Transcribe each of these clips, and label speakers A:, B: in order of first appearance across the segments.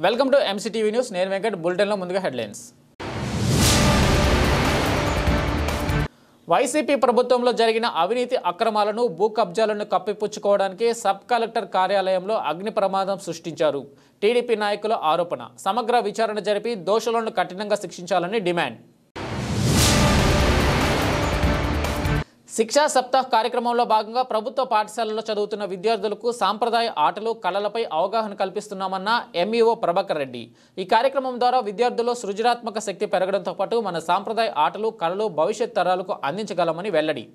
A: Welcome to MCTV news. నేను వెంకట్. బులెటిన్లో ముందుగా హెడ్లైన్స్. వైసీపీ ప్రభుత్వంలో జరిగిన అవినీతి అక్రమాలను భూ కబ్జాలను కప్పిపుచ్చుకోవడానికి సబ్ కలెక్టర్ కార్యాలయంలో అగ్ని ప్రమాదం సృష్టించారు. టీడీపీ నాయకుల ఆరోపణ. సమగ్ర విచారణ జరిపి దోషులను కఠినంగా శిక్షించాలని డిమాండ్. శిక్షా సప్తాహ్ కార్యక్రమంలో భాగంగా ప్రభుత్వ పాఠశాలలో చదువుతున్న విద్యార్థులకు సాంప్రదాయ ఆటలు కళలపై అవగాహన కల్పిస్తున్నామన్న ఎంఈఓ ప్రభాకర్ రెడ్డి. ఈ కార్యక్రమం ద్వారా విద్యార్థుల్లో సృజనాత్మక శక్తి పెరగడంతో పాటు మన సాంప్రదాయ ఆటలు కళలు భవిష్యత్ తరాలకు అందించగలమని వెల్లడి.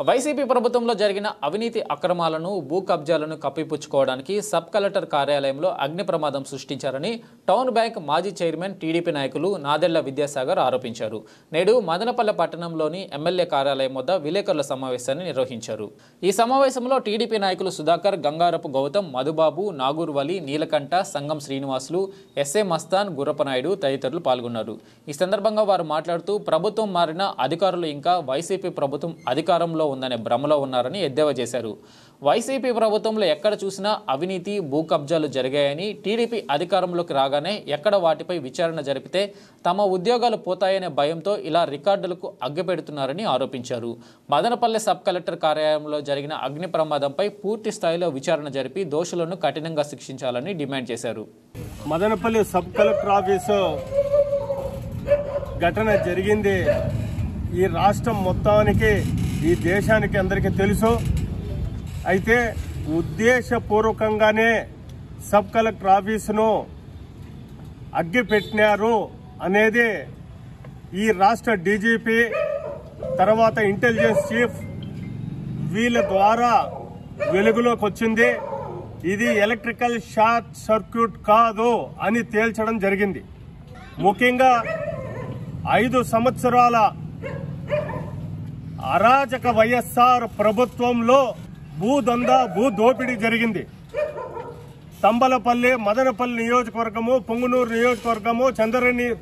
A: వైసీపీ ప్రభుత్వంలో జరిగిన అవినీతి అక్రమాలను భూ కబ్జాలను కప్పిపుచ్చుకోవడానికి సబ్ కలెక్టర్ కార్యాలయంలో అగ్ని ప్రమాదం సృష్టించారని టౌన్ బ్యాంక్ మాజీ చైర్మన్ టీడీపీ నాయకులు నాదెళ్ల విద్యాసాగర్ ఆరోపించారు. నేడు మదనపల్లె పట్టణంలోని ఎమ్మెల్యే కార్యాలయం వద్ద విలేకరుల సమావేశాన్ని నిర్వహించారు. ఈ సమావేశంలో టీడీపీ నాయకులు సుధాకర్, గంగారపు గౌతమ్, మధుబాబు, నాగూర్ వలి, నీలకంఠ, సంగం శ్రీనివాసులు, ఎస్ఏ మస్తాన్, గుర్రపనాయుడు తదితరులు పాల్గొన్నారు. ఈ సందర్భంగా వారు మాట్లాడుతూ ప్రభుత్వం మారిన అధికారులు ఇంకా వైసీపీ ప్రభుత్వం అధికారంలో ఉందనే భ్రమలో ఉన్నారని ఎద్దేవా చేశారు. వైసీపీ ప్రభుత్వంలో ఎక్కడ చూసినా అవినీతి భూ కబ్జాలు జరిగాయని, టీడీపీ అధికారంలోకి రాగానే ఎక్కడ వాటిపై విచారణ జరిపితే తమ ఉద్యోగాలు పోతాయనే భయంతో ఇలా రికార్డులకు అగ్గపెడుతున్నారని ఆరోపించారు. మదనపల్లె సబ్ కలెక్టర్ కార్యాలయంలో జరిగిన అగ్ని ప్రమాదంపై పూర్తి స్థాయిలో విచారణ జరిపి దోషులను కఠినంగా శిక్షించాలని డిమాండ్ చేశారు.
B: మదనపల్లి సబ్ కలెక్టర్ ఆఫీసు ఘటన జరిగింది ఈ రాష్ట్రం మొత్తానికి, ఈ దేశానికి అందరికీ తెలుసు. అయితే ఉద్దేశపూర్వకంగానే సబ్ కలెక్టర్ ఆఫీసును అగ్గిపెట్టినారు అనేది ఈ రాష్ట్ర డీజీపీ, తర్వాత ఇంటెలిజెన్స్ చీఫ్ వీళ్ళ ద్వారా వెలుగులోకి వచ్చింది. ఇది ఎలక్ట్రికల్ షార్ట్ సర్క్యూట్ కాదు అని తేల్చడం జరిగింది. ముఖ్యంగా 5 సంవత్సరాల అరాజక వైఎస్ఆర్ ప్రభుత్వంలో భూదందా, భూ దోపిడీ జరిగింది. తంబలపల్లి, మదనపల్లి నియోజకవర్గము, పొంగునూరు నియోజకవర్గము,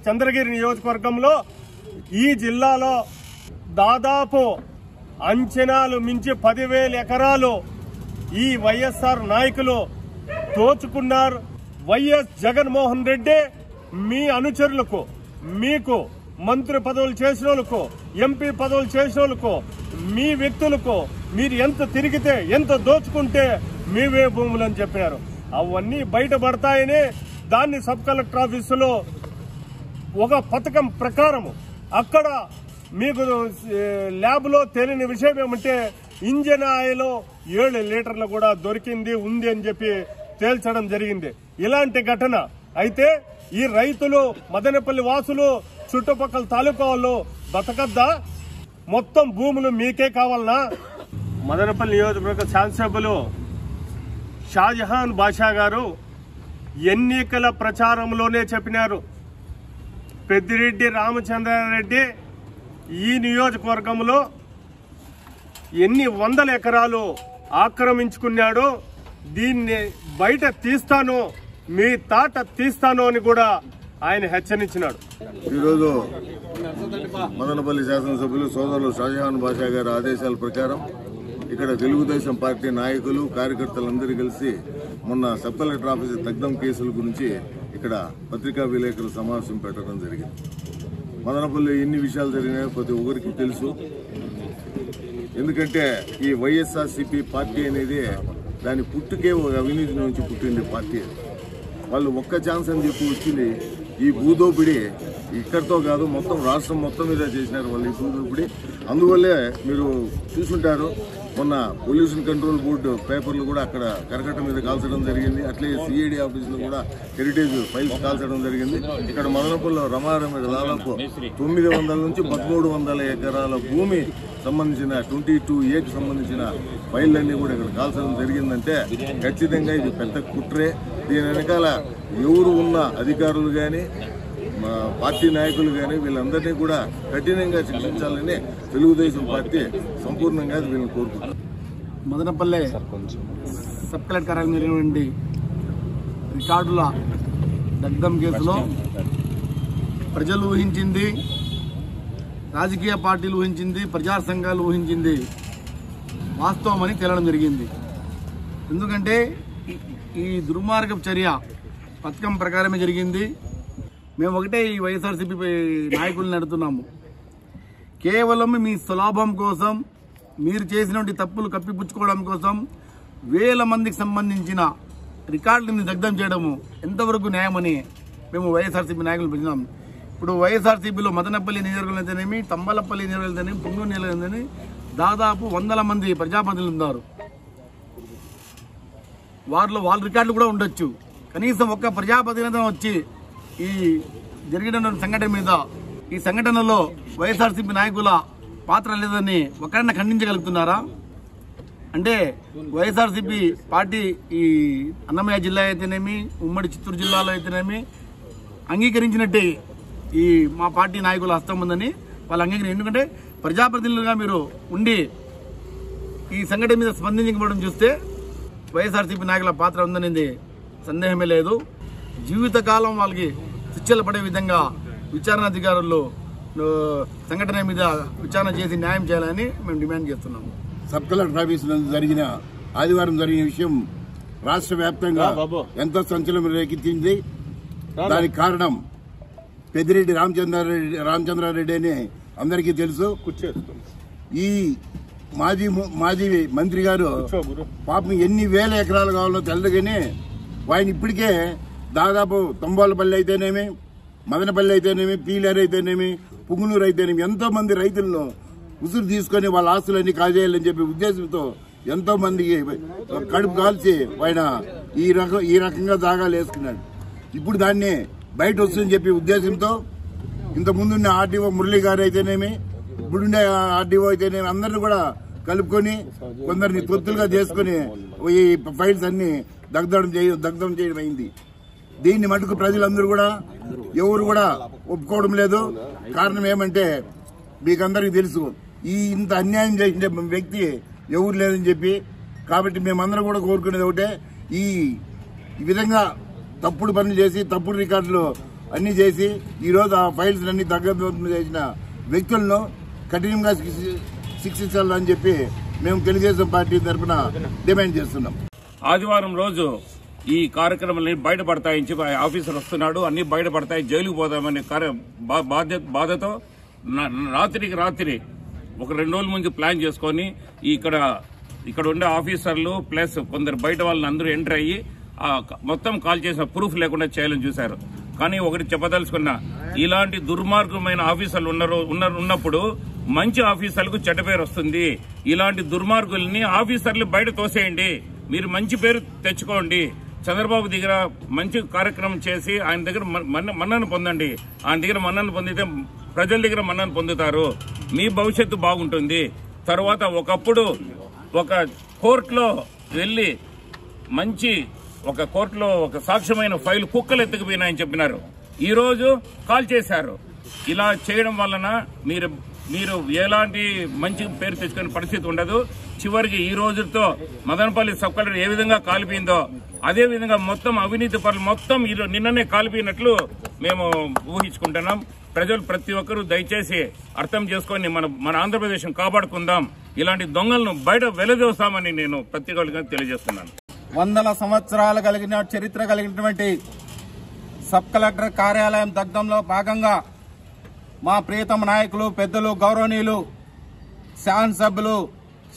B: చంద్రగిరి నియోజకవర్గంలో ఈ జిల్లాలో దాదాపు అంచనాలు మించి 10,000 ఎకరాలు ఈ వైఎస్ఆర్ నాయకులు దోచుకున్నారు. వైఎస్ జగన్మోహన్ రెడ్డి మీ అనుచరులకు, మీకు మంత్రి పదవులు చేసిన వాళ్ళకు, ఎంపీ పదవులు చేసిన వాళ్ళకు, మీ వ్యక్తులకు మీరు ఎంత తిరిగితే, ఎంత దోచుకుంటే మీవే భూములు అని చెప్పారు. అవన్నీ బయటపడతాయని దాన్ని సబ్ కలెక్టర్ ఆఫీసులో ఒక పథకం ప్రకారం అక్కడ మీకు ల్యాబ్లో తేలిన విషయం ఏమంటే ఇంజన్ ఆయిల్ 7 లీటర్లు కూడా దొరికింది, ఉంది అని చెప్పి తేల్చడం జరిగింది. ఇలాంటి ఘటన అయితే ఈ రైతులు, మదనపల్లి వాసులు, చుట్టుపక్కల తాలూకా వాళ్ళు బతకద్దా? మొత్తం భూములు మీకే కావాలనా? మదనపల్లి నియోజకవర్గ శాసనసభ్యులు షాజహాన్ బాషా గారు ఎన్నికల ప్రచారంలోనే చెప్పినారు, పెద్దిరెడ్డి రామచంద్రారెడ్డి ఈ నియోజకవర్గంలో ఎన్ని 100 ఎకరాలు ఆక్రమించుకున్నాడో దీన్ని బయట తీస్తాను, మీ తాట తీస్తాను అని కూడా ఆయన హెచ్చరించినాడు.
C: ఈరోజు మదనపల్లి శాసనసభ్యులు సోదరులు షాజహాన్ బాషా గారి ఆదేశాల ప్రకారం ఇక్కడ తెలుగుదేశం పార్టీ నాయకులు, కార్యకర్తలందరూ కలిసి మొన్న సబ్ కలెక్టర్ ఆఫీసు దగ్ధం కేసుల గురించి ఇక్కడ పత్రికా విలేకరుల సమావేశం పెట్టడం జరిగింది. మదనపల్లి ఎన్ని విషయాలు జరిగినాయో ప్రతి ఒక్కరికి తెలుసు. ఎందుకంటే ఈ వైఎస్ఆర్సీపీ పార్టీ అనేది దాని పుట్టుకే ఒక అవినీతి నుంచి పుట్టింది పార్టీ. వాళ్ళు ఒక్క ఛాన్స్ అని చెప్పి వచ్చింది ఈ భూదోపిడి ఇక్కడితో కాదు, మొత్తం రాష్ట్రం మొత్తం మీద చేసినారు వాళ్ళు ఈ భూదోపిడి. అందువల్లే మీరు చూసుంటారు, మొన్న పొల్యూషన్ కంట్రోల్ బోర్డు పేపర్లు కూడా అక్కడ కరకట్ట మీద కాల్చడం జరిగింది. అట్లే సిఐడి ఆఫీసులో కూడా హెరిటేజ్ ఫైల్స్ కాల్చడం జరిగింది. ఇక్కడ మదనపల్లిలో రమారం మీద దాదాపు 900 నుంచి 1300 ఎకరాల భూమి సంబంధించిన 22A సంబంధించిన ఫైళ్ళన్నీ కూడా ఇక్కడ కాల్చడం జరిగిందంటే ఖచ్చితంగా ఇది పెద్ద కుట్రే. దీని వెనకాల ఎవరు ఉన్న అధికారులు కానీ, పార్టీ నాయకులు కానీ వీళ్ళందరినీ కూడా కఠినంగా శిక్షించాలని తెలుగుదేశం పార్టీ సంపూర్ణంగా వీళ్ళని కోరుకుంటారు.
D: మదనపల్లె సబ్ కలెక్టర్ కార్యాలయం నుండి రికార్డుల దగ్ధం కేసులో ప్రజలు ఊహించింది, రాజకీయ పార్టీలు ఊహించింది, ప్రజా సంఘాలు ఊహించింది వాస్తవమని తేలడం జరిగింది. ఎందుకంటే ఈ దుర్మార్గపు చర్య పథకం ప్రకారమే జరిగింది. మేము ఒకటే ఈ వైఎస్ఆర్సీపీ నాయకులను అడుగుతున్నాము, కేవలం మీ సులాభం కోసం, మీరు చేసినటువంటి తప్పులు కప్పిపుచ్చుకోవడం కోసం వేల మందికి సంబంధించిన రికార్డులను దగ్ధం చేయడము ఎంతవరకు న్యాయమని మేము వైఎస్ఆర్సీపీ నాయకులు పిలిచినాం. ఇప్పుడు వైఎస్ఆర్సీపీలో మదనపల్లి నియోజకవర్గం అయితేనేమి, తంబలపల్లి నియోజకవర్గం అయితేనేమి, పుంగూరు నియోజకవర్గం దాదాపు 100 మంది ప్రజాప్రతినిధులు ఉన్నారు. వారిలో వాళ్ళ రికార్డులు కూడా ఉండొచ్చు. కనీసం ఒక్క ప్రజాప్రతినిధి వచ్చి ఈ జరిగిన సంఘటన మీద, ఈ సంఘటనలో వైఎస్ఆర్సీపీ నాయకుల పాత్ర లేదని ఒకరిని ఖండించగలుగుతున్నారా? అంటే వైఎస్ఆర్సీపీ పార్టీ ఈ అన్నమయ్య జిల్లా అయితేనేమి, ఉమ్మడి చిత్తూరు జిల్లాలో అయితేనేమి అంగీకరించినట్టే ఈ మా పార్టీ నాయకుల హస్తం ఉందని వాళ్ళు అంగీకరించారు. ఎందుకంటే ప్రజాప్రతినిధులుగా మీరు ఉండి ఈ సంఘటన మీద స్పందించకపోవడం చూస్తే వైఎస్ఆర్సీపీ నాయకుల పాత్ర ఉందనేది సందేహమే లేదు. జీవితకాలం వాళ్ళకి శిక్షలు పడే విధంగా విచారణ అధికారులు సంఘటన మీద విచారణ చేసి న్యాయం చేయాలని మేము డిమాండ్ చేస్తున్నాము.
E: సబ్ కలెక్టర్ ఆఫీసులో ఆదివారం జరిగిన విషయం రాష్ట్ర వ్యాప్తంగా ఎంతో సంచలనం రేకెత్తింది. దానికి కారణం పెద్దిరెడ్డి రామచంద్రారెడ్డి అని అందరికీ తెలుసు. ఈ మాజీ మంత్రి గారు పాపం ఎన్ని వేల ఎకరాలు కావాలో తెల్లగానే ఆయన ఇప్పటికే దాదాపు తంబాలపల్లి అయితేనేమి, మదనపల్లి అయితేనేమి, పీలేరు అయితేనేమి, పుంగునూరు అయితేనేమి ఎంతో మంది రైతులను ఉసురు తీసుకుని వాళ్ళ ఆస్తులన్నీ కాజేయాలని చెప్పి ఉద్దేశంతో ఎంతో మందికి కడుపు కాల్చి ఆయన ఈ రకంగా జాగాలు వేసుకున్నాడు. ఇప్పుడు దాన్ని బయట వస్తుందని చెప్పి ఉద్దేశంతో ఇంతకుముందున్న ఆర్డీఓ మురళీ గారు అయితేనేమి, ఇప్పుడుండే ఆర్డీఓ అయితేనేమి అందరిని కూడా కలుపుకొని కొందరిని తొత్తులుగా చేసుకుని ఈ ఫైల్స్ అన్ని దగ్ధం చేయడం అయింది. దీన్ని మటుకు ప్రజలందరూ కూడా ఎవరు కూడా ఒప్పుకోవడం లేదు. కారణం ఏమంటే మీకందరికీ తెలుసు, ఇంత అన్యాయం చేసిన వ్యక్తి ఎవరు లేదని చెప్పి. కాబట్టి మేమందరం కూడా కోరుకునేది ఒకటే, ఈ విధంగా తప్పుడు పనులు చేసి తప్పుడు రికార్డులు అన్ని చేసి ఈరోజు ఆ ఫైల్స్ అన్ని దగ్ధం చేసిన వ్యక్తులను కఠినంగా శిక్షించాలని చెప్పి మేము తెలుగుదేశం పార్టీ తరఫున డిమాండ్ చేస్తున్నాం.
F: ఆదివారం రోజు ఈ కార్యక్రమాన్ని బయటపడతాయని చెప్పి ఆఫీసర్ వస్తున్నాడు, అన్ని బయటపడతాయి, జైలుకు పోదామనే బాధతో రాత్రికి రాత్రి ఒక 2 రోజుల ముందు ప్లాన్ చేసుకుని ఇక్కడ ఉండే ఆఫీసర్లు ప్లస్ కొందరు బయట వాళ్ళని అందరూ ఎంటర్ అయ్యి మొత్తం కాల్ చేసిన ప్రూఫ్ లేకుండా చేయాలని చూశారు. కానీ ఒకటి చెప్పదలుచుకున్నా, ఇలాంటి దుర్మార్గమైన ఆఫీసర్లు ఉన్నప్పుడు మంచి ఆఫీసర్లకు చెడ్డ పేరు వస్తుంది. ఇలాంటి దుర్మార్గుల్ని ఆఫీసర్లు బయట తోసేయండి, మీరు మంచి పేరు తెచ్చుకోండి. చంద్రబాబు దగ్గర మంచి కార్యక్రమం చేసి ఆయన దగ్గర మన్నను పొందండి. ఆయన దగ్గర మన్నను పొందితే ప్రజల దగ్గర మన్నను పొందుతారు, మీ భవిష్యత్తు బాగుంటుంది. తర్వాత ఒకప్పుడు ఒక కోర్టులో వెళ్లి ఒక కోర్టులో ఒక సాక్ష్యమైన ఫైల్ కుక్కలు ఎత్తుకుపోయినాయని చెప్పినారు, ఈ రోజు కాల్ చేశారు. ఇలా చేయడం వలన మీరు ఎలాంటి మంచి పేరు తెచ్చుకునే పరిస్థితి ఉండదు. చివరికి ఈ రోజుతో మదనపల్లి సబ్ కలెక్టర్ ఏ విధంగా కాలిపోయిందో అదే విధంగా మొత్తం అవినీతి పనులు మొత్తం నిన్ననే కాలిపోయినట్లు మేము ఊహించుకుంటున్నాం. ప్రజలు ప్రతి ఒక్కరూ దయచేసి అర్థం చేసుకొని మన ఆంధ్రప్రదేశ్ కాపాడుకుందాం. ఇలాంటి దొంగలను బయట వెలదోస్తామని నేను ప్రత్యేకంగా తెలియజేస్తున్నాను.
D: 100 సంవత్సరాలు కలిగిన చరిత్ర కలిగినటువంటి సబ్ కలెక్టర్ కార్యాలయం దగ్ధంలో భాగంగా మా ప్రియతమ నాయకులు, పెద్దలు, గౌరవనీయులు, శాసనసభ్యులు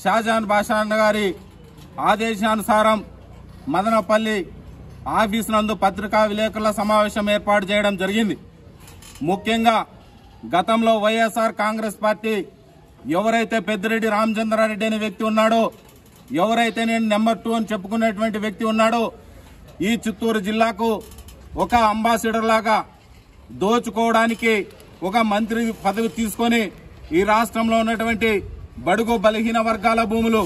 D: షాజహాన్ బాషా గారి ఆదేశానుసారం మదనపల్లి ఆఫీసు నందు పత్రికా విలేకరుల సమావేశం ఏర్పాటు చేయడం జరిగింది. ముఖ్యంగా గతంలో వైఎస్ఆర్ కాంగ్రెస్ పార్టీ ఎవరైతే పెద్దిరెడ్డి రామచంద్రారెడ్డి అనే వ్యక్తి ఉన్నాడో, ఎవరైతే నేను నెంబర్ 2 అని చెప్పుకునేటువంటి వ్యక్తి ఉన్నాడో, ఈ చిత్తూరు జిల్లాకు ఒక అంబాసిడర్ లాగా దోచుకోవడానికి ఒక మంత్రి పదవి తీసుకొని ఈ రాష్ట్రంలో ఉన్నటువంటి బడుగు బలహీన వర్గాల భూములు,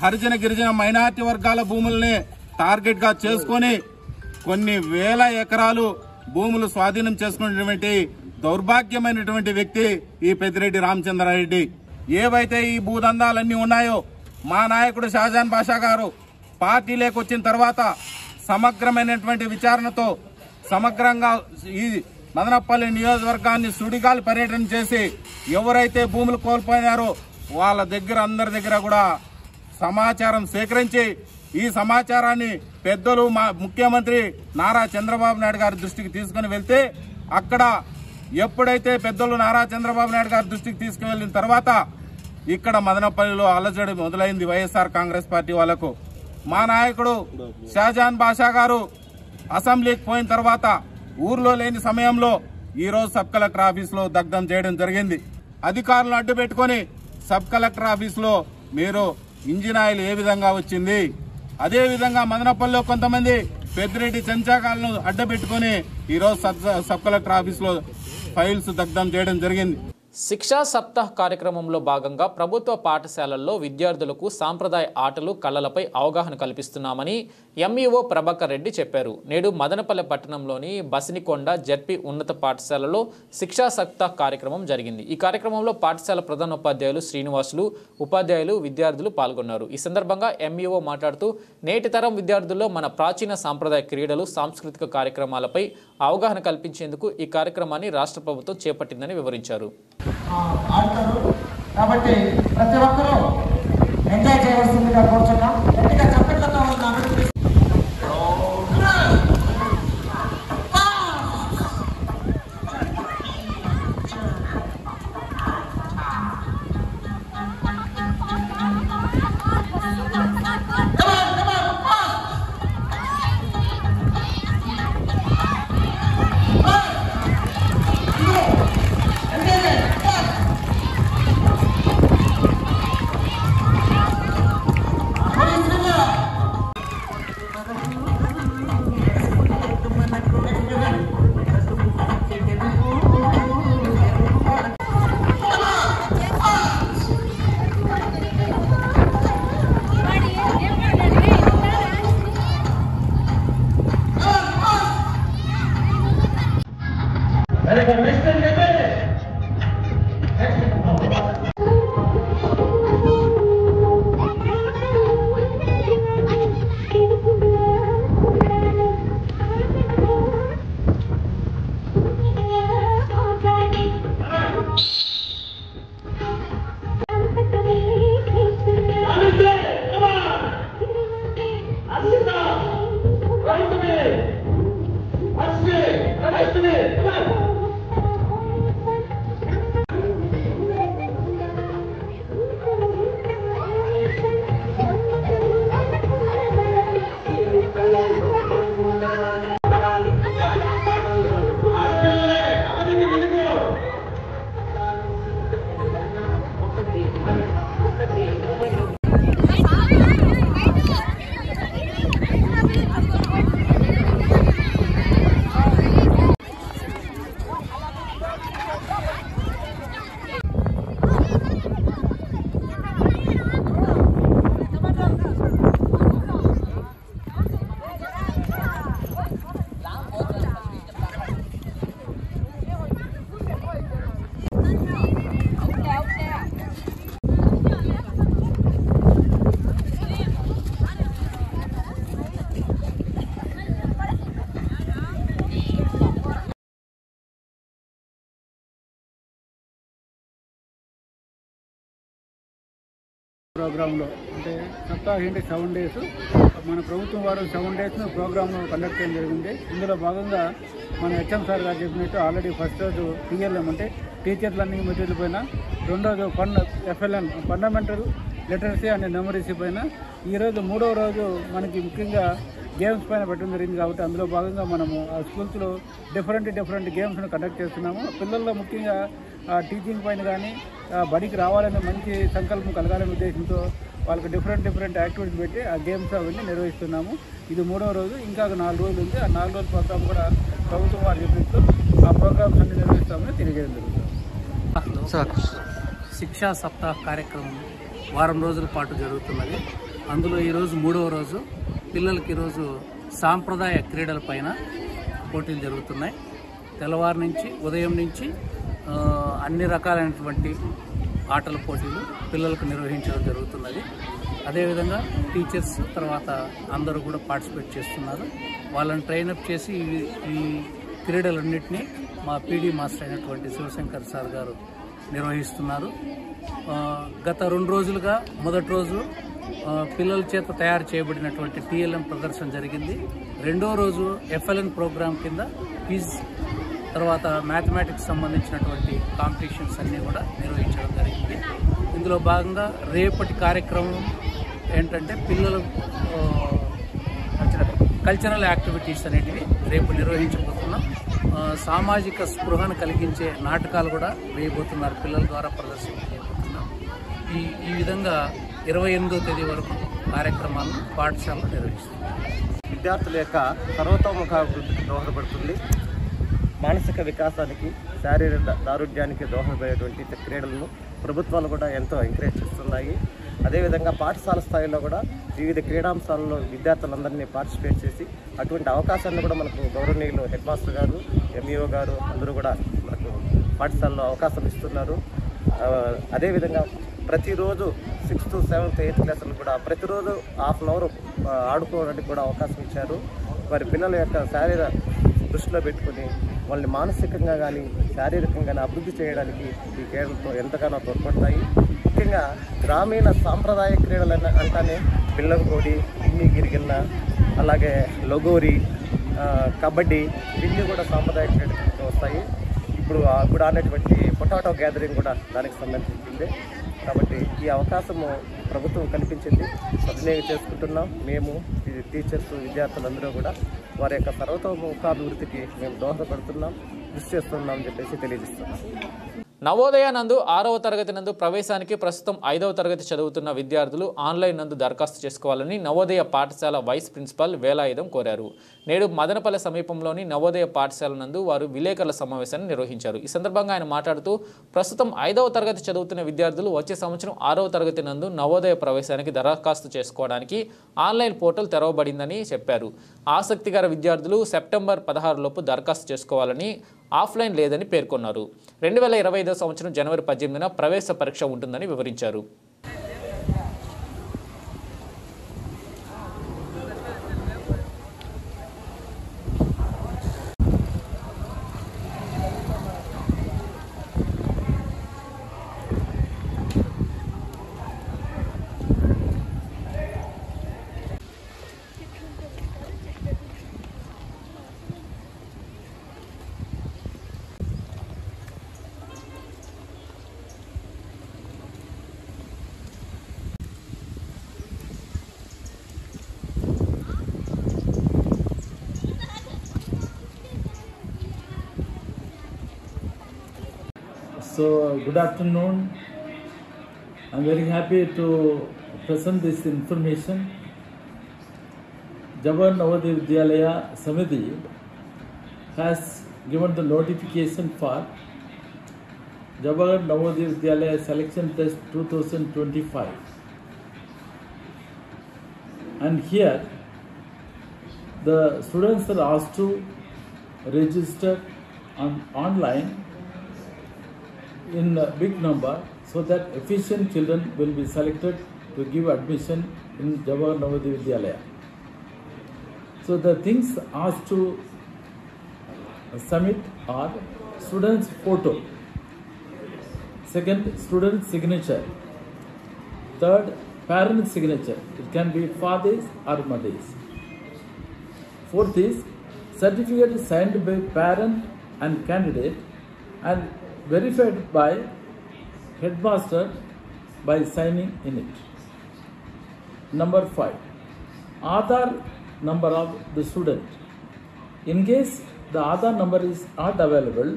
D: హరిజన గిరిజన మైనార్టీ వర్గాల భూముల్ని టార్గెట్ గా చేసుకుని కొన్ని వేల ఎకరాలు భూములు స్వాధీనం చేసుకున్నటువంటి దౌర్భాగ్యమైనటువంటి వ్యక్తి ఈ పెద్దిరెడ్డి రామచంద్రారెడ్డి. ఏవైతే ఈ భూదందాలన్నీ ఉన్నాయో మా నాయకుడు షాజహాన్ బాషా గారు పార్టీలోకి వచ్చిన తర్వాత సమగ్రమైనటువంటి విచారణతో సమగ్రంగా ఈ మదనపల్లి నియోజకవర్గాన్ని సుడిగాలి పర్యటన చేసి ఎవరైతే భూములు కోల్పోయినారో వాళ్ళ దగ్గర అందరి దగ్గర కూడా సమాచారం సేకరించి ఈ సమాచారాన్ని పెద్దలు మా ముఖ్యమంత్రి నారా చంద్రబాబు నాయుడు గారి దృష్టికి తీసుకుని వెళ్తే అక్కడ ఎప్పుడైతే పెద్దలు నారా చంద్రబాబు నాయుడు గారి దృష్టికి తీసుకుని వెళ్ళిన తర్వాత ఇక్కడ మదనపల్లిలో అలజడి మొదలైంది వైఎస్ఆర్ కాంగ్రెస్ పార్టీ వాళ్లకు. మా నాయకుడు షాజాన్ బాషా గారు అసెంబ్లీకి పోయిన తర్వాత ఊర్లో లేని సమయంలో ఈ రోజు సబ్ కలెక్టర్ ఆఫీసులో దగ్ధం చేయడం జరిగింది. అధికారులను అడ్డు పెట్టుకుని సబ్ కలెక్టర్ ఆఫీసులో మీరు ఇంజిన్ ఆయిల్ ఏ విధంగా వచ్చింది, అదే విధంగా మదనపల్లిలో కొంతమంది పెద్దిరెడ్డి చెంచాకాలను అడ్డబెట్టుకుని ఈరోజు సబ్ కలెక్టర్ ఆఫీసులో ఫైల్స్ దగ్ధం చేయడం జరిగింది.
A: శిక్షా సప్తాహ్ కార్యక్రమంలో భాగంగా ప్రభుత్వ పాఠశాలల్లో విద్యార్థులకు సాంప్రదాయ ఆటలు కళలపై అవగాహన కల్పిస్తున్నామని ఎంఈఓ ప్రభాకర్ రెడ్డి చెప్పారు. నేడు మదనపల్లె పట్టణంలోని బసినికొండ జడ్పీ ఉన్నత పాఠశాలలో శిక్షా సప్తాహ్ కార్యక్రమం జరిగింది. ఈ కార్యక్రమంలో పాఠశాల ప్రధానోపాధ్యాయులు శ్రీనివాసులు, ఉపాధ్యాయులు, విద్యార్థులు పాల్గొన్నారు. ఈ సందర్భంగా ఎంఈఓ మాట్లాడుతూ నేటి తరం విద్యార్థుల్లో మన ప్రాచీన సాంప్రదాయ క్రీడలు, సాంస్కృతిక కార్యక్రమాలపై అవగాహన కల్పించేందుకు ఈ కార్యక్రమాన్ని రాష్ట్ర ప్రభుత్వం చేపట్టిందని వివరించారు.
G: ఆడతారు కాబట్టి ప్రతి ఒక్కరూ ఎంజాయ్ చేయవలసిందిగా కోరుచున్నాం. గట్టిగా చప్పట్లతో ఉన్నాను.
H: ప్రోగ్రాంలో అంటే సప్తాహ్ ఏంటి 7 days మన ప్రభుత్వం వారు 7 days ప్రోగ్రామ్ కండక్ట్ చేయడం జరిగింది. ఇందులో భాగంగా మన హెచ్ఎం సార్ గారు చెప్పినట్టు ఆల్రెడీ ఫస్ట్ రోజు టీఎల్ఎం అంటే టీచర్ లర్నింగ్ మెటీరియల్ పైన, రెండోది FLN fundamental literacy and numeracy పైన, ఈరోజు మూడవ రోజు మనకి ముఖ్యంగా గేమ్స్ పైన పెట్టడం జరిగింది. కాబట్టి అందులో భాగంగా మనము ఆ స్కూల్స్లో డిఫరెంట్ గేమ్స్ను కండక్ట్ చేస్తున్నాము. పిల్లల్లో ముఖ్యంగా టీచింగ్ పైన కానీ బడికి రావాలనే మంచి సంకల్పం కలగాలనే ఉద్దేశంతో వాళ్ళకి డిఫరెంట్ యాక్టివిటీస్ పెట్టి ఆ గేమ్స్ అవన్నీ నిర్వహిస్తున్నాము. ఇది మూడవ రోజు, ఇంకా 4 రోజులు ఉంది. ఆ 4 రోజుల ప్రోగ్రామ్ కూడా ప్రభుత్వం వారు చెప్పినట్లు ఆ ప్రోగ్రామ్స్ అన్ని నిర్వహిస్తామని తెలియజేయడం జరుగుతుంది.
I: శిక్షా సప్తాహ్ కార్యక్రమం వారం రోజుల పాటు జరుగుతున్నది. అందులో ఈరోజు మూడవ రోజు. పిల్లలకి ఈరోజు సాంప్రదాయ క్రీడల పైన పోటీలు జరుగుతున్నాయి. తెల్లవారు నుంచి ఉదయం నుంచి అన్ని రకాలైనటువంటి ఆటల పోటీలు పిల్లలకు నిర్వహించడం జరుగుతున్నది. అదేవిధంగా టీచర్స్ తర్వాత అందరూ కూడా పార్టిసిపేట్ చేస్తున్నారు. వాళ్ళని ట్రైనప్ చేసి ఈ క్రీడలన్నింటినీ మా పీడీ మాస్టర్ అయినటువంటి శివశంకర్ సార్ గారు నిర్వహిస్తున్నారు. గత 2 రోజులుగా మొదటి రోజు పిల్లల చేత తయారు చేయబడినటువంటి టీఎల్ఎం ప్రదర్శన జరిగింది. రెండో రోజు ఎఫ్ఎల్ఎన్ ప్రోగ్రాం కింద క్విజ్, తర్వాత మ్యాథమెటిక్స్ సంబంధించినటువంటి కాంపిటీషన్స్ అన్నీ కూడా నిర్వహించడం జరిగింది. ఇందులో భాగంగా రేపటి కార్యక్రమం ఏంటంటే పిల్లలు కల్చరల్ యాక్టివిటీస్ అనేటివి రేపు నిర్వహించబోతున్నాం. సామాజిక స్పృహను కలిగించే నాటకాలు కూడా వేయబోతున్నారు, పిల్లల ద్వారా ప్రదర్శన చేయబోతున్నాం. ఈ విధంగా 28వ తేదీ వరకు కార్యక్రమాలను పాఠశాలలో నిర్వహిస్తున్నాం.
J: విద్యార్థుల యొక్క సర్వతోముఖాభివృద్ధికి దోహదపడుతుంది. మానసిక వికాసానికి, శారీరక దారుఢ్యానికి దోహదపడేటువంటి క్రీడలను ప్రభుత్వాలు కూడా ఎంతో ఎంకరేజ్ చేస్తున్నాయి. అదేవిధంగా పాఠశాల స్థాయిలో కూడా వివిధ క్రీడాంశాలలో విద్యార్థులందరినీ పార్టిసిపేట్ చేసి అటువంటి అవకాశాన్ని కూడా మనకు గౌరవనీయులు హెడ్ మాస్టర్ గారు, ఎంఈఓ గారు అందరూ కూడా మనకు పాఠశాలలో అవకాశం ఇస్తున్నారు. అదేవిధంగా ప్రతిరోజు 6th, 7th, 8th క్లాసులు కూడా ప్రతిరోజు హాఫ్ అన్ అవర్ ఆడుకోవడానికి కూడా అవకాశం ఇచ్చారు. వారి పిల్లల యొక్క శారీర దృష్టిలో పెట్టుకుని వాళ్ళని మానసికంగా కానీ శారీరకంగా కానీ అభివృద్ధి చేయడానికి ఈ క్రీడలతో ఎంతగానో తోడ్పడతాయి. ముఖ్యంగా గ్రామీణ సాంప్రదాయ క్రీడలు అంటానే బిల్లంకోడి, ఇన్ని గిరిగిన్న, అలాగే లగోరి, కబడ్డీ ఇవన్నీ కూడా సాంప్రదాయ క్రీడలతో వస్తాయి. ఇప్పుడు ఆడేటువంటి పొటాటో గ్యాదరింగ్ కూడా దానికి సంబంధించింది. కాబట్టి ఈ అవకాశము ప్రభుత్వం కల్పించింది, సద్వినియోగం చేసుకుంటున్నాం. మేము టీచర్స్, విద్యార్థులందరూ కూడా వారి యొక్క సర్వతోముఖాభివృద్ధికి మేము దోహదపడుతున్నాం, కృషి చేస్తున్నాం అని చెప్పేసి తెలియజేస్తున్నాం.
A: నవోదయ నందు 6వ తరగతి నందు ప్రవేశానికి ప్రస్తుతం 5వ తరగతి చదువుతున్న విద్యార్థులు ఆన్లైన్ నందు దరఖాస్తు చేసుకోవాలని నవోదయ పాఠశాల వైస్ ప్రిన్సిపల్ వేలాయుధం కోరారు. నేడు మదనపల్లె సమీపంలోని నవోదయ పాఠశాల నందు వారు విలేకరుల సమావేశాన్ని నిర్వహించారు. ఈ సందర్భంగా ఆయన మాట్లాడుతూ ప్రస్తుతం 5వ తరగతి చదువుతున్న విద్యార్థులు వచ్చే సంవత్సరం 6వ తరగతి నందు నవోదయ ప్రవేశానికి దరఖాస్తు చేసుకోవడానికి ఆన్లైన్ పోర్టల్ తెరవబడిందని చెప్పారు. ఆసక్తిగల విద్యార్థులు సెప్టెంబర్ 16 లోపు దరఖాస్తు చేసుకోవాలని, ఆఫ్లైన్ లేదని పేర్కొన్నారు. 2025 సంవత్సరం జనవరి 18న ప్రవేశ పరీక్ష ఉంటుందని వివరించారు.
K: So, good afternoon. I'm very happy to present this information. Jawahar Navodaya Vidyalaya Samiti has given the notification for Jawahar Navodaya Vidyalaya Selection Test 2025. And here, the students are asked to register online in a big number so that efficient children will be selected to give admission in Jawahar Navodaya Vidyalaya. So the things asked to submit are student's photo, second student's signature, third parent's signature, it can be father's or mother's, fourth is certificate signed by parent and candidate and verified by headmaster by signing in it. Number 5, Aadhaar number of the student. In case the Aadhaar number is not available,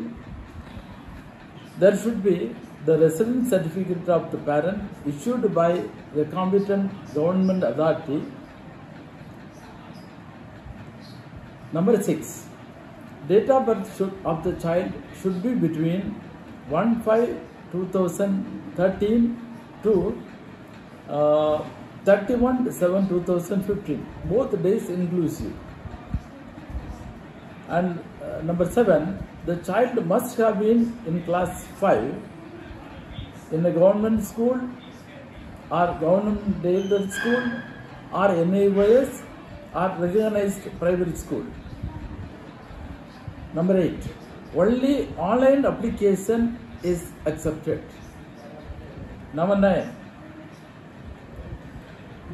K: there should be the residence certificate of the parent issued by the competent government authority. Number 6, date of birth of the child should be between 1/5/2013 to 31/7/2015, both days inclusive. And number 7, the child must have been in class 5 in a government school or government aided school or NAVS or recognized private school. Number 8, only online application is accepted. Number 9,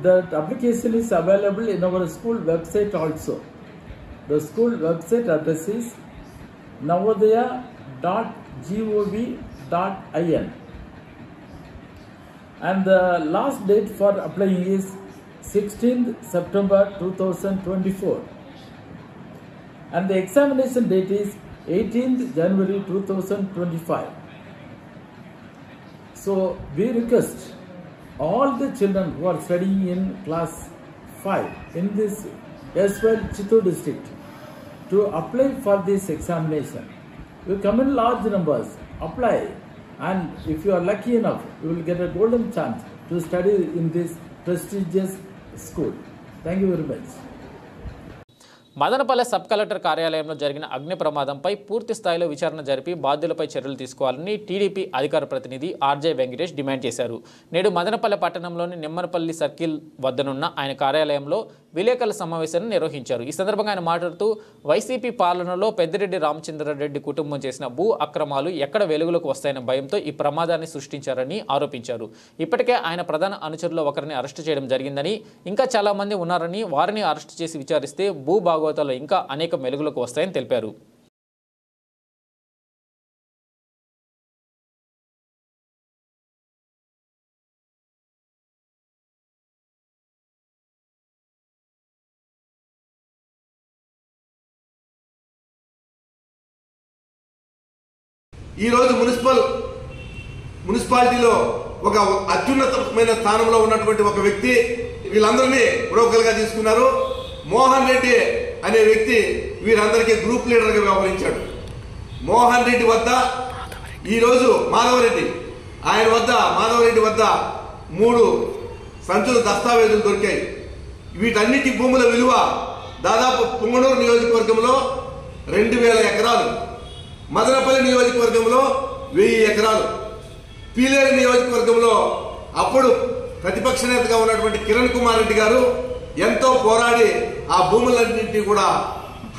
K: That application is available in our school website also. The school website address is navodaya.gov.in, and the last date for applying is 16th September 2024, and the examination date is 18th January 2025. So we request all the children who are studying in class 5 in this Yeswell Chittoor district to apply for this examination. You come in large numbers, apply, and if you are lucky enough, you will get a golden chance to study in this prestigious school. Thank you very much.
A: Madanapalle sub collector కార్యాలయంలో జరిగిన అగ్ని ప్రమాదంపై పూర్తి స్థాయిలో విచారణ జరిపి బాధ్యులపై చర్యలు తీసుకోవాలని టీడీపీ అధికార ప్రతినిధి ఆర్జే వెంకటేష్ డిమాండ్ చేశారు. నేడు మదనపల్లె పట్టణంలోని నిమ్మనపల్లి సర్కిల్ వద్దనున్న ఆయన కార్యాలయంలో విలేకరుల సమావేశాన్ని నిర్వహించారు. ఈ సందర్భంగా ఆయన మాట్లాడుతూ వైసీపీ పాలనలో పెద్దిరెడ్డి రామచంద్రారెడ్డి కుటుంబం చేసిన భూ అక్రమాలు ఎక్కడ వెలుగులోకి వస్తాయన్న భయంతో ఈ ప్రమాదాన్ని సృష్టించారని ఆరోపించారు. ఇప్పటికే ఆయన ప్రధాన అనుచరుల్లో ఒకరిని అరెస్టు చేయడం జరిగిందని, ఇంకా చాలా మంది ఉన్నారని, వారిని అరెస్టు చేసి విచారిస్తే భూ భాగవతాలు ఇంకా అనేక వెలుగులోకి వస్తాయని తెలిపారు.
L: ఈరోజు మున్సిపాలిటీలో ఒక అత్యున్నతమైన స్థానంలో ఉన్నటువంటి ఒక వ్యక్తి వీళ్ళందరినీ బ్రోకర్గా తీసుకున్నారు. మోహన్ రెడ్డి అనే వ్యక్తి వీరందరికీ గ్రూప్ లీడర్గా వ్యవహరించాడు. మోహన్ రెడ్డి వద్ద ఈరోజు మాధవరెడ్డి వద్ద 3 సంచుల దస్తావేజులు దొరికాయి. వీటన్నిటి భూముల విలువ దాదాపు పుంగనూరు నియోజకవర్గంలో 2000 ఎకరాలు, మదనపల్లి నియోజకవర్గంలో 1000 ఎకరాలు, పీలేరు నియోజకవర్గంలో అప్పుడు ప్రతిపక్ష నేతగా ఉన్నటువంటి కిరణ్ కుమార్ రెడ్డి గారు ఎంతో పోరాడి ఆ భూములన్నింటినీ కూడా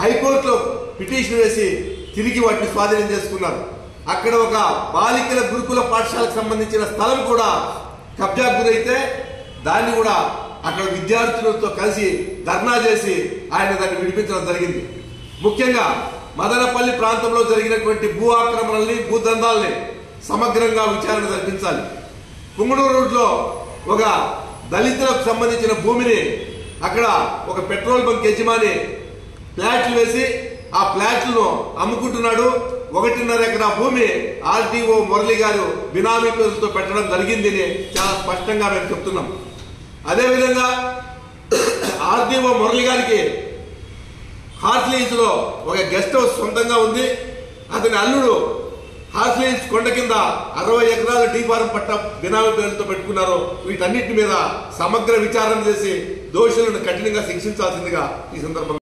L: హైకోర్టులో పిటిషన్ వేసి తిరిగి వాటిని స్వాధీనం చేసుకున్నారు. అక్కడ ఒక బాలికల గురుకుల పాఠశాలకు సంబంధించిన స్థలం కూడా కబ్జాకు గురైతే దాన్ని కూడా అక్కడ విద్యార్థులతో కలిసి ధర్నా చేసి ఆయన దాన్ని విడిపించడం జరిగింది. ముఖ్యంగా మదనపల్లి ప్రాంతంలో జరిగినటువంటి భూ ఆక్రమణల్ని, భూదందాల్ని సమగ్రంగా విచారణ జరిపించాలి. పుంగనూరు రోడ్లో ఒక దళితులకు సంబంధించిన భూమిని అక్కడ ఒక పెట్రోల్ బంక్ యజమాని ఫ్లాట్లు వేసి ఆ ఫ్లాట్లను అమ్ముకుంటున్నాడు. 1.5 ఎకరా భూమి ఆర్టీఓ మురళి గారు బినామీ పేరుతో పెట్టడం జరిగిందని చాలా స్పష్టంగా మేము చెప్తున్నాం. అదేవిధంగా ఆర్టీఓ మురళి గారికి హార్స్లీన్స్ లో ఒక గెస్ట్ హౌస్ సొంతంగా ఉంది. అతని అల్లుడు హార్స్లీన్స్ కొండ కింద 60 ఎకరాల డీ ఫారం పట్ట బినామీ పేరుతో పెట్టుకున్నారు. వీటన్నిటి మీద సమగ్ర విచారణ చేసి దోషులను కఠినంగా శిక్షించాల్సిందిగా ఈ సందర్భంగా.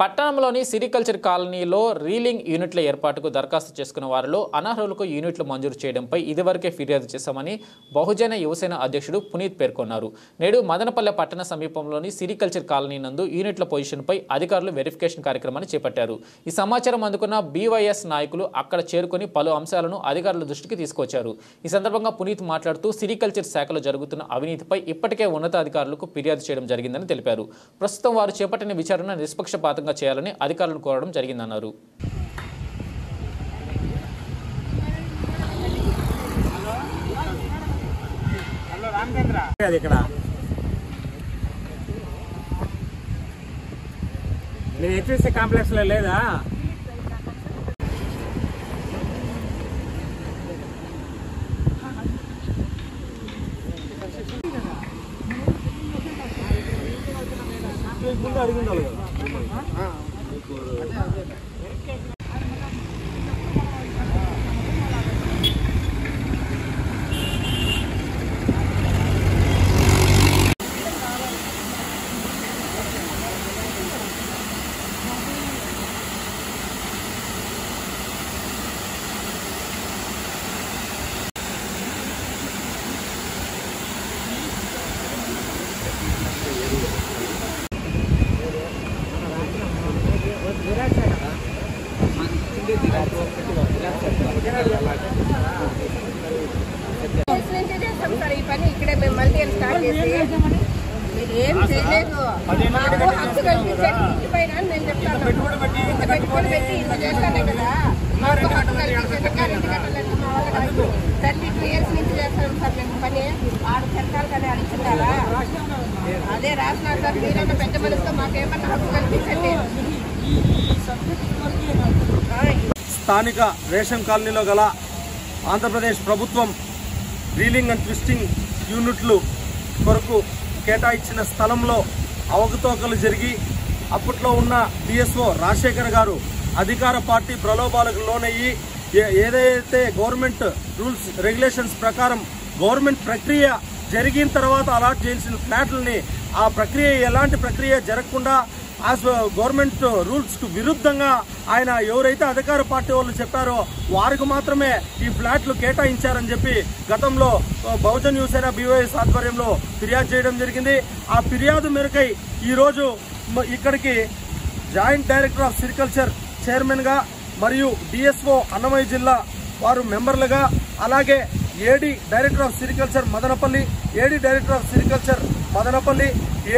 A: పట్టణంలోని సిరికల్చర్ కాలనీలో రీలింగ్ యూనిట్ల ఏర్పాటుకు దరఖాస్తు చేసుకున్న వారిలో అనర్హులకు యూనిట్లు మంజూరు చేయడంపై ఇదివరకే ఫిర్యాదు చేశామని బహుజన యువసేన అధ్యక్షుడు పునీత్ పేర్కొన్నారు. నేడు మదనపల్లె పట్టణ సమీపంలోని సిరికల్చర్ కాలనీ నందు యూనిట్ల పొజిషన్పై అధికారులు వెరిఫికేషన్ కార్యక్రమాన్ని చేపట్టారు. ఈ సమాచారం అందుకున్న బీవైఎస్ నాయకులు అక్కడ చేరుకుని పలు అంశాలను అధికారుల దృష్టికి తీసుకొచ్చారు. ఈ సందర్భంగా పునీత్ మాట్లాడుతూ సిరికల్చర్ శాఖలో జరుగుతున్న అవినీతిపై ఇప్పటికే ఉన్నతాధికారులకు ఫిర్యాదు చేయడం జరిగిందని తెలిపారు. ప్రస్తుతం వారు చేపట్టిన విచారణ నిష్పక్షపాతంగా చేయాలని అధికారులను కోరడం జరిగిందన్నారు.
M: హెచ్ఎస్సీ కాంప్లెక్స్ లో లేదా?
B: అడిగిండాలి కదా.
N: చేయలేదు. మాకు హక్కు కల్పించారు ఇంటి పైన నేను చెప్తాను. పెట్టుబడి పెట్టి ఇంత చేస్తానే కదా మాకు హక్కు కల్పించారు. కానీ ఇంటి కట్టాలంటే మా వాళ్ళు కాదు. 32 years నుంచి చేస్తాం సార్ మేము పని. ఆడ చెట్టాలు కానీ అడిగిందారా అదే రాసినారు సార్. మీరైనా పెద్ద మనసుతో మాకేమన్నా హక్కు కల్పించండి.
O: స్థానిక రేషన్ కాలనీలో గల ఆంధ్రప్రదేశ్ ప్రభుత్వం రీలింగ్ అండ్ ట్విస్టింగ్ యూనిట్లు కొరకు కేటాయించిన స్థలంలో అవకతవకలు జరిగి అప్పట్లో ఉన్న డిఎస్ఓ రాజశేఖర్ గారు అధికార పార్టీ ప్రలోభాలకు లోనయ్యి ఏదైతే గవర్నమెంట్ రూల్స్ రెగ్యులేషన్స్ ప్రకారం గవర్నమెంట్ ప్రక్రియ జరిగిన తర్వాత అలాట్ చేయాల్సిన ఫ్లాట్లని ఆ ప్రక్రియ ఎలాంటి ప్రక్రియ జరగకుండా గవర్నమెంట్ రూల్స్ కు విరుద్ధంగా ఆయన ఎవరైతే అధికార పార్టీ వాళ్ళు చెప్పారో వారికి మాత్రమే ఈ ఫ్లాట్లు కేటాయించారని చెప్పి గతంలో బహుజన్ యువసేన BYS ఆధ్వర్యంలో ఫిర్యాదు చేయడం జరిగింది. ఆ ఫిర్యాదు మేరకై ఈరోజు ఇక్కడికి joint director of sericulture chairman గా మరియు డిఎస్ఓ అన్నమయ్య జిల్లా వారు మెంబర్లుగా, అలాగే AD director of sericulture Madanapalle, AD director of sericulture Madanapalle,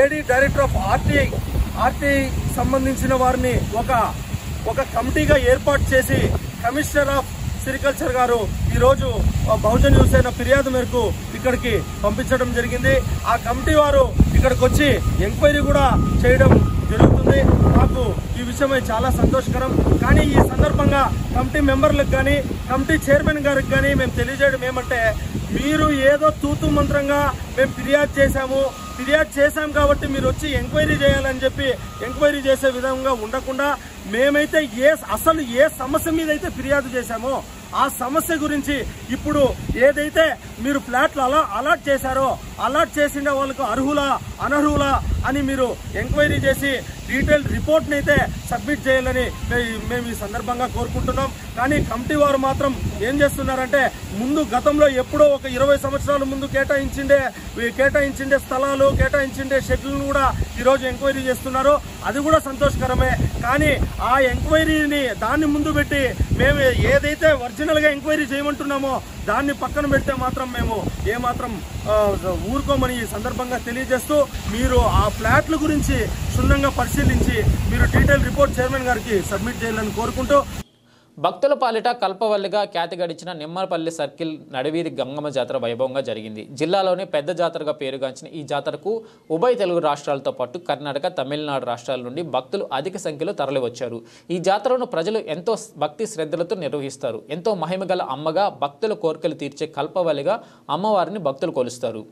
O: AD director of RTI సంబంధించిన వారిని ఒక కమిటీగా ఏర్పాటు చేసి కమిషనర్ ఆఫ్ సిరికల్చర్ గారు ఈరోజు బహుజన్ యువసేన ఫిర్యాదు మేరకు ఇక్కడికి పంపించడం జరిగింది. ఆ కమిటీ వారు ఇక్కడికి వచ్చి ఎంక్వైరీ కూడా చేయడం జరుగుతుంది. మాకు ఈ విషయమై చాలా సంతోషకరం. కానీ ఈ సందర్భంగా కమిటీ మెంబర్లకు కానీ కమిటీ చైర్మన్ గారికి కానీ మేము తెలియజేయడం ఏమంటే, మీరు ఏదో తూతు మంత్రంగా మేము ఫిర్యాదు చేశాం కాబట్టి మీరు వచ్చి ఎంక్వైరీ చేయాలని చెప్పి ఎంక్వైరీ చేసే విధంగా ఉండకుండా మేమైతే అసలు ఏ సమస్య మీద అయితే ఫిర్యాదు చేశామో ఆ సమస్య గురించి ఇప్పుడు ఏదైతే మీరు ఫ్లాట్లు అలాట్ చేశారో అలాట్ చేసిన వాళ్ళకు అర్హులా అనర్హులా అని మీరు ఎంక్వైరీ చేసి డీటెయిల్ రిపోర్ట్ని అయితే సబ్మిట్ చేయాలని మేము ఈ సందర్భంగా కోరుకుంటున్నాం. కానీ కమిటీ వారు మాత్రం ఏం చేస్తున్నారంటే, ముందు గతంలో ఎప్పుడో ఒక 20 సంవత్సరాల ముందు కేటాయించిండే స్థలాలు కేటాయించిండే షెడ్యూల్ను కూడా ఈరోజు ఎంక్వైరీ చేస్తున్నారు. అది కూడా సంతోషకరమే. కానీ ఆ ఎంక్వైరీని దాన్ని ముందు పెట్టి మేము ఏదైతే ఒరిజినల్ గా ఎంక్వైరీ చేయమంటున్నామో దాన్ని పక్కన పెడితే మాత్రం మేము ఏమాత్రం ఊరుకోమని ఈ సందర్భంగా తెలియజేస్తూ, మీరు ఆ ఫ్లాట్ల గురించి క్షుణ్ణంగా పరిశీలించి మీరు డీటెయిల్ రిపోర్ట్ చైర్మన్ గారికి సబ్మిట్ చేయాలని కోరుకుంటూ,
A: భక్తుల పాలిట కల్పవల్లిగా ఖ్యాతి గడించిన నిమ్మపల్లి సర్కిల్ నడివీరి గంగమ్మ జాతర వైభవంగా జరిగింది. జిల్లాలోనే పెద్ద జాతరగా పేరుగాంచిన ఈ జాతరకు ఉభయ తెలుగు రాష్ట్రాలతో పాటు కర్ణాటక, తమిళనాడు రాష్ట్రాల నుండి భక్తులు అధిక సంఖ్యలో తరలివచ్చారు. ఈ జాతరను ప్రజలు ఎంతో భక్తి శ్రద్ధలతో నిర్వహిస్తారు. ఎంతో మహిమగల అమ్మగా, భక్తుల కోరికలు తీర్చే కల్పవల్లిగా అమ్మవారిని భక్తులు కొలుస్తారు.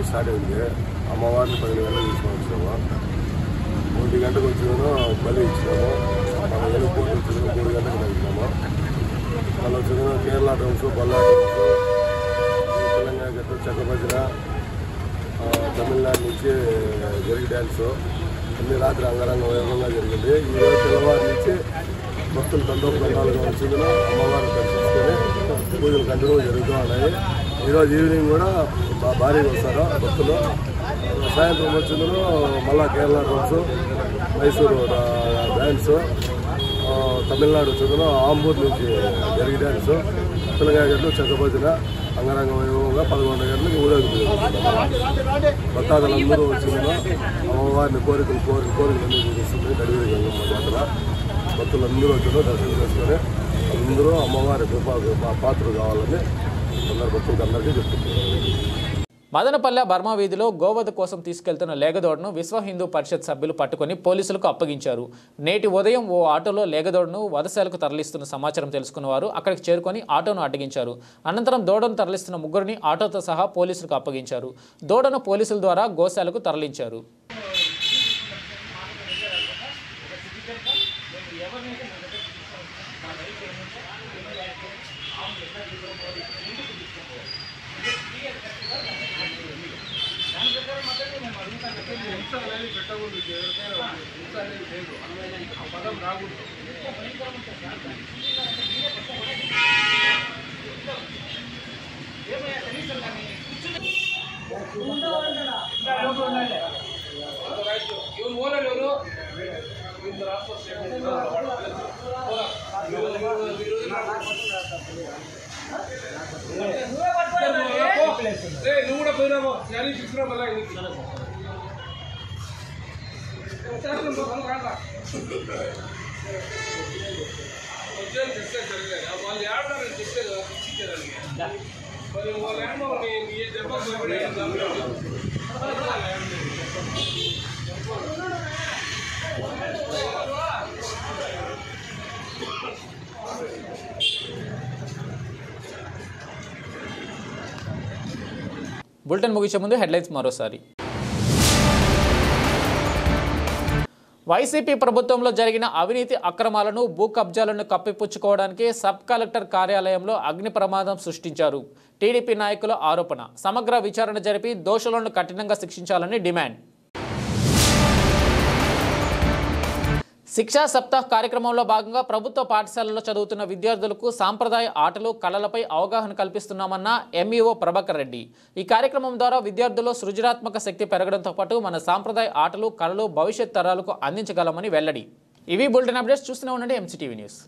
C: స్టార్ట్ అయింది. అమ్మవారిని 10 గంటలకు తీసుకొని వచ్చాము.
P: గంటకు వచ్చినామో మళ్ళీ ఇచ్చినాము. మన వెలుగుకి వచ్చినాము 3 గంటలకు తగ్గినాము. మళ్ళీ వచ్చిన కేరళ డ్రమ్స్, బల్లారి డ్రమ్స్, తెలంగాణ గట్టు చక్కభజన, తమిళనాడు నుంచి జరిగి డ్యాన్సు అన్ని రాత్రి అంగరంగ వైభవంగా జరిగింది. ఈరోజు తెల్లవారు నుంచి భక్తులు తండోపతండాలుగా వచ్చిందో అమ్మవారిని దర్శించుకొని పూజలు కంటిన్యూ జరుగుతూ ఉన్నాయి. ఈరోజు ఈవినింగ్ కూడా భారీగా వస్తారు భక్తులు. సాయంత్రం వచ్చిందో మళ్ళా కేరళ డ్రమ్స్, మైసూరు డ్యాన్స్, తమిళనాడు వచ్చిందో ఆంబూర్ నుంచి జరిగి డ్యాన్స్, తెలంగాణ గట్లు చక్కభజన అంగరంగ వైభవంగా 11 గంటలకు ఊరేగింపు జరుగుతుంది. భక్తాదులందరూ వచ్చిందో అమ్మవారిని కోరికలు చూపిస్తుంది. నడివేడి గంగమ్మ జాతర భక్తులందరూ వచ్చిందో దర్శనం చేసుకొని అందరూ అమ్మవారి పాత్రలు కావాలని అందరు భక్తులకు అందరికీ చెప్తున్నారు.
A: మదనపల్లె బర్మా వీధిలో గోవధ కోసం తీసుకెళ్తున్న లేగదోడను విశ్వ హిందూ పరిషత్ సభ్యులు పట్టుకుని పోలీసులకు అప్పగించారు. నేటి ఉదయం ఓ ఆటోలో లేగదోడను వధశాలకు తరలిస్తున్న సమాచారం తెలుసుకున్న వారు అక్కడికి చేరుకొని ఆటోను అడ్డగించారు. అనంతరం దూడను తరలిస్తున్న ముగ్గురిని ఆటోతో సహా పోలీసులకు అప్పగించారు. దూడను పోలీసుల ద్వారా గోశాలకు తరలించారు. బులెటిన్ ముగించే ముందు హెడ్లైన్స్ మరోసారి. వైసీపీ ప్రభుత్వంలో జరిగిన అవినీతి అక్రమాలను భూ కబ్జాలను కప్పిపుచ్చుకోవడానికి సబ్ కలెక్టర్ కార్యాలయంలో అగ్ని ప్రమాదం సృష్టించారు. టీడీపీ నాయకుల ఆరోపణ. సమగ్ర విచారణ జరిపి దోషులను కఠినంగా శిక్షించాలని డిమాండ్. శిక్షా సప్తాహ్ కార్యక్రమంలో భాగంగా ప్రభుత్వ పాఠశాలలో చదువుతున్న విద్యార్థులకు సాంప్రదాయ ఆటలు కళలపై అవగాహన కల్పిస్తున్నామన్న ఎంఈఓ ప్రభాకర్ రెడ్డి. ఈ కార్యక్రమం ద్వారా విద్యార్థుల్లో సృజనాత్మక శక్తి పెరగడంతో పాటు మన సాంప్రదాయ ఆటలు కళలు భవిష్యత్ తరాలకు అందించగలమని వెల్లడి. ఇవి బులెటిన్ అప్డేట్స్. చూస్తూనే ఉండండి ఎంసీటీవీ న్యూస్.